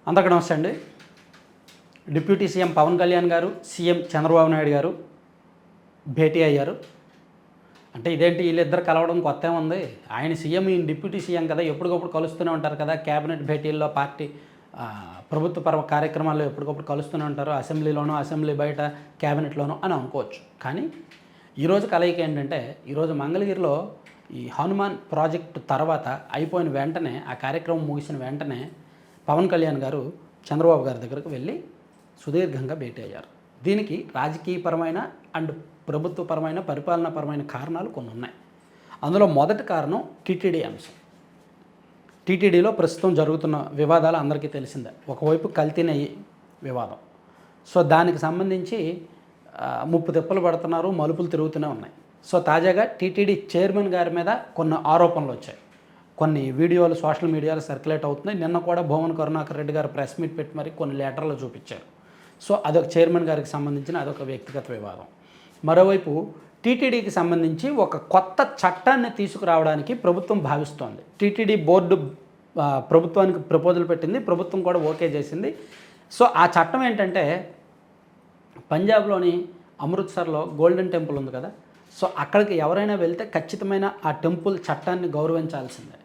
అందరికీ నమస్తే అండి. డిప్యూటీ సీఎం పవన్ కళ్యాణ్ గారు, సీఎం చంద్రబాబు నాయుడు గారు భేటీ అయ్యారు. అంటే ఇదేంటి వీళ్ళిద్దరు కలవడం కొత్త ఏముంది? ఆయన సీఎం, ఈయన డిప్యూటీ సీఎం కదా, ఎప్పటికప్పుడు కలుస్తూనే ఉంటారు కదా. క్యాబినెట్ భేటీల్లో, పార్టీ ప్రభుత్వ పర కార్యక్రమాల్లో ఎప్పటికప్పుడు కలుస్తూనే ఉంటారు. అసెంబ్లీలోనూ, అసెంబ్లీ బయట, క్యాబినెట్లోనూ అని అనుకోవచ్చు. కానీ ఈరోజు కలయిక ఏంటంటే, ఈరోజు మంగళగిరిలో ఈ హనుమాన్ ప్రాజెక్టు తర్వాత అయిపోయిన వెంటనే, ఆ కార్యక్రమం ముగిసిన వెంటనే పవన్ కళ్యాణ్ గారు చంద్రబాబు గారి దగ్గరకు వెళ్ళి సుదీర్ఘంగా భేటీ అయ్యారు. దీనికి రాజకీయపరమైన అండ్ ప్రభుత్వపరమైన, పరిపాలనాపరమైన కారణాలు కొన్ని ఉన్నాయి. అందులో మొదటి కారణం టీటీడీ అంశం. టీటీడీలో ప్రస్తుతం జరుగుతున్న వివాదాలు అందరికీ తెలిసిందే. ఒకవైపు కల్తీ నెయ్యి వివాదం. సో దానికి సంబంధించి ముప్పు తిప్పలు పడుతున్నారు, మలుపులు తిరుగుతూనే ఉన్నాయి. సో తాజాగా టీటీడీ చైర్మన్ గారి మీద కొన్ని ఆరోపణలు వచ్చాయి. కొన్ని వీడియోలు సోషల్ మీడియాలో సర్క్యులేట్ అవుతున్నాయి. నిన్న కూడా భువన్ కరుణాకర్ రెడ్డి గారు ప్రెస్ మీట్ పెట్టి మరి కొన్ని లెటర్లు చూపించారు. సో అదొక చైర్మన్ గారికి సంబంధించిన అదొక వ్యక్తిగత వివాదం. మరోవైపు టీటీడీకి సంబంధించి ఒక కొత్త చట్టాన్ని తీసుకురావడానికి ప్రభుత్వం భావిస్తోంది. టీటీడీ బోర్డు ప్రభుత్వానికి ప్రపోజల్ పెట్టింది, ప్రభుత్వం కూడా ఓకే చేసింది. సో ఆ చట్టం ఏంటంటే, పంజాబ్లోని అమృత్సర్లో గోల్డెన్ టెంపుల్ ఉంది కదా, సో అక్కడికి ఎవరైనా వెళ్తే ఖచ్చితమైన ఆ టెంపుల్ చట్టాన్ని గౌరవించాల్సిందే.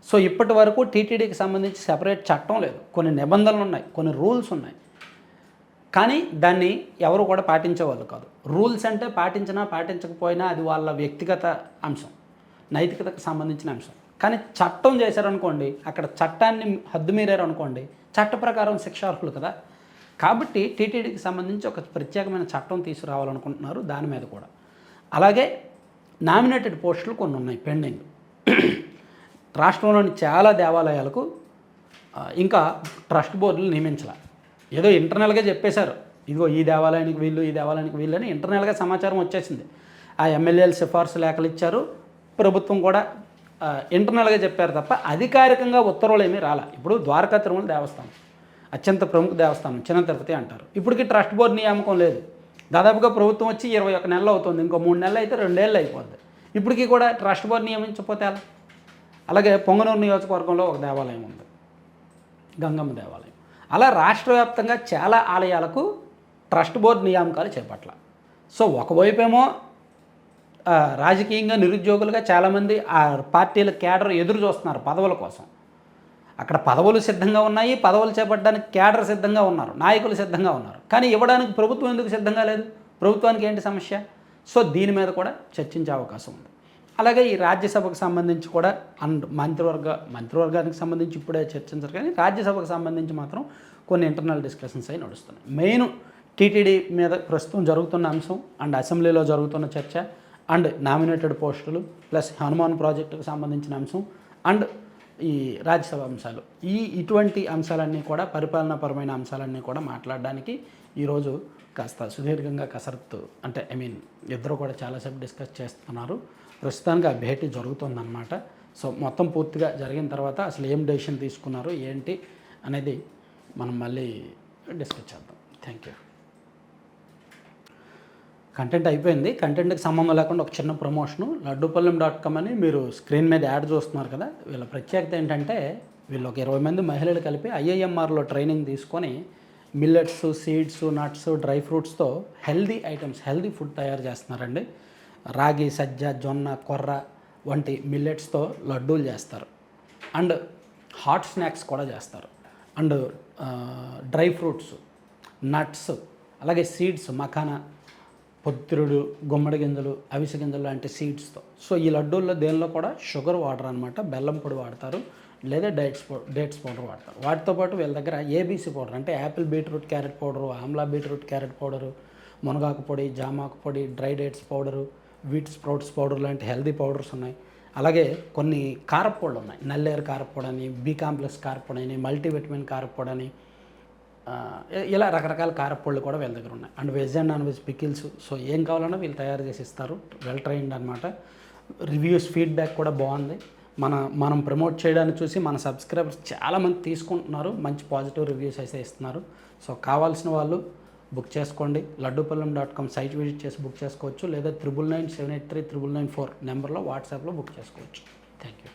సో ఇప్పటి వరకు టీటీడీకి సంబంధించి సెపరేట్ చట్టం లేదు, కొన్ని నిబంధనలు ఉన్నాయి, కొన్ని రూల్స్ ఉన్నాయి. కానీ దాన్ని ఎవరు కూడా పాటించేవాళ్ళు కాదు. రూల్స్ అంటే పాటించినా పాటించకపోయినా అది వాళ్ళ వ్యక్తిగత అంశం, నైతికతకు సంబంధించిన అంశం. కానీ చట్టం చేశారనుకోండి, అక్కడ చట్టాన్ని హద్దు మీరారనుకోండి, చట్ట ప్రకారం శిక్షార్హులు కదా. కాబట్టి టీటీడీకి సంబంధించి ఒక ప్రత్యేకమైన చట్టం తీసుకురావాలనుకుంటున్నారు దాని మీద కూడా. అలాగే నామినేటెడ్ పోస్టులు కొన్ని ఉన్నాయి పెండింగ్. రాష్ట్రంలోని చాలా దేవాలయాలకు ఇంకా ట్రస్ట్ బోర్డులు నియమించాల. ఏదో ఇంటర్నల్గా చెప్పేశారు, ఇదిగో ఈ దేవాలయానికి వీళ్ళు, ఈ దేవాలయానికి వీళ్ళు అని ఇంటర్నల్గా సమాచారం వచ్చేసింది. ఆ ఎమ్మెల్యేలు సిఫార్సు లేఖలు ఇచ్చారు, ప్రభుత్వం కూడా ఇంటర్నల్గా చెప్పారు తప్ప అధికారికంగా ఉత్తర్వులు ఏమీ రాలా. ఇప్పుడు ద్వారకా తిరుమల దేవస్థానం అత్యంత ప్రముఖ దేవస్థానం, చిన్న తిరుపతి అంటారు. ఇప్పటికీ ట్రస్ట్ బోర్డు నియామకం లేదు. దాదాపుగా ప్రభుత్వం వచ్చి 21 నెలలు అవుతుంది, ఇంకో 3 నెలలు అయితే 2 ఏళ్ళు అయిపోద్ది. ఇప్పటికీ కూడా ట్రస్ట్ బోర్డు నియమించకపోతే అలా. అలాగే పొంగనూరు నియోజకవర్గంలో ఒక దేవాలయం ఉంది, గంగమ్మ దేవాలయం. అలా రాష్ట్ర వ్యాప్తంగా చాలా ఆలయాలకు ట్రస్ట్ బోర్డు నియామకాలు చేపట్ల. సో ఒకవైపేమో రాజకీయంగా నిరుద్యోగులుగా చాలామంది ఆ పార్టీల కేడర్ ఎదురు చూస్తున్నారు పదవుల కోసం. అక్కడ పదవులు సిద్ధంగా ఉన్నాయి, పదవులు చేపట్టడానికి కేడర్ సిద్ధంగా ఉన్నారు, నాయకులు సిద్ధంగా ఉన్నారు. కానీ ఇవ్వడానికి ప్రభుత్వం ఎందుకు సిద్ధంగా లేదు? ప్రభుత్వానికి ఏంటి సమస్య? సో దీని మీద కూడా చర్చించే అవకాశం ఉంది. అలాగే ఈ రాజ్యసభకు సంబంధించి కూడా అండ్ మంత్రివర్గానికి సంబంధించి ఇప్పుడే చర్చించారు, కానీ రాజ్యసభకు సంబంధించి మాత్రం కొన్ని ఇంటర్నల్ డిస్కషన్స్ అయి నడుస్తున్నాయి. మెయిన్ టీటీడీ మీద ప్రస్తుతం జరుగుతున్న అంశం అండ్ అసెంబ్లీలో జరుగుతున్న చర్చ అండ్ నామినేటెడ్ పోస్టులు ప్లస్ హనుమాన్ ప్రాజెక్టుకు సంబంధించిన అంశం అండ్ ఈ రాజ్యసభ అంశాలు, ఇటువంటి అంశాలన్నీ కూడా, పరిపాలనాపరమైన అంశాలన్నీ కూడా మాట్లాడడానికి ఈరోజు కాస్త సుదీర్ఘంగా కసరత్తు, అంటే ఇద్దరు కూడా చాలాసేపు డిస్కస్ చేస్తున్నారు. ప్రస్తుతానికి ఆ భేటీ జరుగుతుందన్నమాట. సో మొత్తం పూర్తిగా జరిగిన తర్వాత అసలు ఏం డెసిషన్ తీసుకున్నారు ఏంటి అనేది మనం మళ్ళీ డిస్కస్ చేద్దాం. Thank you. కంటెంట్ అయిపోయింది. కంటెంట్కి సంబంధం లేకుండా ఒక చిన్న ప్రమోషను. laddupallaem.com అని మీరు స్క్రీన్ మీద యాడ్ చూస్తున్నారు కదా, వీళ్ళ ప్రత్యేకత ఏంటంటే, వీళ్ళు ఒక 20 మంది మహిళలు కలిపి IIMRలో ట్రైనింగ్ తీసుకొని మిల్లెట్స్, సీడ్స్, నట్స్, డ్రై ఫ్రూట్స్తో హెల్దీ ఐటమ్స్, హెల్దీ ఫుడ్ తయారు చేస్తున్నారండి. రాగి, సజ్జ, జొన్న, కొర్ర వంటి మిల్లెట్స్తో లడ్డూలు చేస్తారు అండ్ హాట్ స్నాక్స్ కూడా చేస్తారు. అండ్ డ్రై ఫ్రూట్స్, నట్స్, అలాగే సీడ్స్, మఖానా, పొత్తిరుడు, గుమ్మడి గింజలు, అవిసె గింజలు లాంటి సీడ్స్తో. సో ఈ లడ్డూల్లో దేనిలో కూడా షుగర్ వాడరు అనమాట, బెల్లం పొడి వాడతారు లేదా డేట్స్ పౌడర్ వాడతారు. వాటితో పాటు వీళ్ళ దగ్గర ABC పౌడర్, అంటే Apple beetroot carrot powder, Amla beetroot carrot powder, మునగాకు పొడి, జామాకు పొడి, dry dates powder, wheat sprouts powder లాంటి హెల్దీ పౌడర్స్ ఉన్నాయి. అలాగే కొన్ని కారప్పొడులు ఉన్నాయి, నల్లేరు కారప్పొడి అని, బి కాంప్లెక్స్ కారప్పొడి అని, మల్టీవిటమిన్ కారప్పొడి అని, ఇలా రకరకాల కారప్పొళ్ళు కూడా వీళ్ళ దగ్గర ఉన్నాయి. And veg and non veg pickles. So ఏం కావాలన్నా వీళ్ళు తయారు చేసి ఇస్తారు. వెల్ ట్రైన్డ్ అనమాట. రివ్యూస్, ఫీడ్బ్యాక్ కూడా బాగుంది. మనం ప్రమోట్ చేయడానికి చూసి మన సబ్స్క్రైబర్స్ చాలామంది తీసుకుంటున్నారు, మంచి పాజిటివ్ రివ్యూస్ అయితే ఇస్తున్నారు. సో కావాల్సిన వాళ్ళు బుక్ చేసుకోండి. laddupallaem.com సైట్ విజిట్ చేసి బుక్ చేసుకోవచ్చు, లేదా 9997839994 నెంబర్లో వాట్సాప్లో బుక్ చేసుకోవచ్చు. Thank you.